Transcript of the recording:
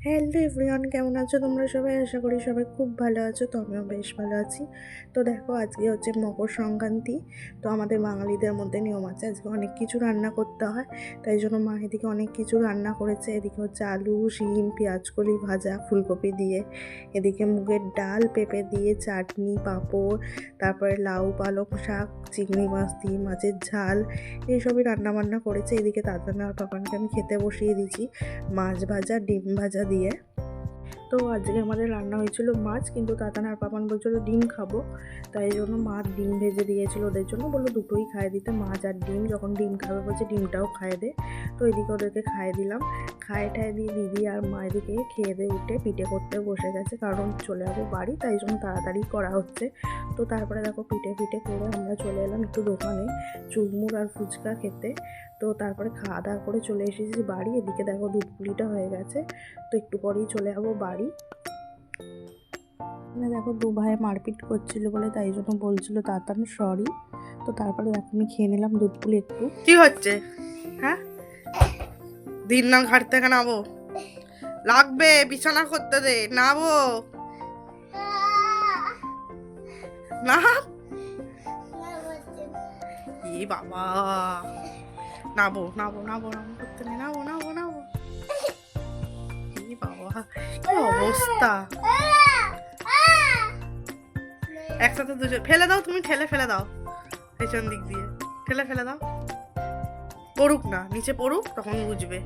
Hello everyone, কেমন আছো তোমরা সবাই? আশা করি সবাই খুব ভালো আছো। তো আমিও বেশ ভালো আছি। তো দেখো, আজকে হচ্ছে মকর সংক্রান্তি। তো আমাদের বাঙালিদের মধ্যে নিয়ম আছে আজকে অনেক কিছু রান্না করতে হয়। তাই জন্য মা এদিকে অনেক কিছু রান্না করেছে। এদিকে হচ্ছে আলু, শিম, পেঁয়াজকলি ভাজা ফুলকপি দিয়ে, এদিকে মুগের ডাল, পেঁপে দিয়ে চাটনি, পাঁপড়, তারপরে লাউ পালং শাক, চিংড়ি মাছ দিয়ে মাছের ঝাল, এইসবই রান্নাবান্না করেছে। এদিকে দাদা আর পাপানকে আমি খেতে বসিয়ে দিয়েছি মাছ ভাজা, ডিম ভাজা দিয়ে। তো আজকে আমাদের রান্না হয়েছিল মাছ, কিন্তু তাতান আর পাপান বলছিল ডিম খাবো, তাই জন্য মা ডিম ভেজে দিয়েছিল ওদের জন্য। বললো দুটোই খাইয়ে দিতে, মাছ আর ডিম। যখন ডিম খাবে বলছে ডিমটাও খাইয়ে দে। তো এদিকে ওদেরকে খাইয়ে দিলাম। খাইয়ে ঠাইয়ে দিয়ে দিদি আর মা এদিকে খেয়ে দিয়ে উঠে পিঠে করতে বসে গেছে, কারণ চলে যাবো বাড়ি, তাই জন্য তাড়াতাড়ি করা হচ্ছে। তো তারপরে দেখো পিঠে করে আমরা চলে এলাম একটু দোকানে চুরমুর আর ফুচকা খেতে। তো তারপরে খাওয়া দাওয়া করে চলে এসেছি বাড়ি। এদিকে দেখো দুধ পুলিটা হয়ে গেছে, তো একটু পরেই চলে যাবো বাড়ি। দেখো দু ভাই মারপিট করছিল বলে তাই জন্য বলছিল তাড়াতাড়ি সরি। তো তারপরে দেখো আমি খেয়ে নিলাম দুধ পুলি একটু। কি হচ্ছে? হ্যাঁ, দিন না ঘাট থেকে নাবো লাগবে, বিছানা করতে দে, নাবো না। ই বাবা, নাবো নাবো নাবো নাবো করতে নেই, নাবো নাবো নাবো। ই বাবা, কি অবস্থা! একসাথে দুজন ফেলে দাও, তুমি ঠেলে ফেলে দাও পেছন দিক দিয়ে, ঠেলে ফেলে দাও। পড়ুক না, নিচে পড়ুক, তখন বুঝবে।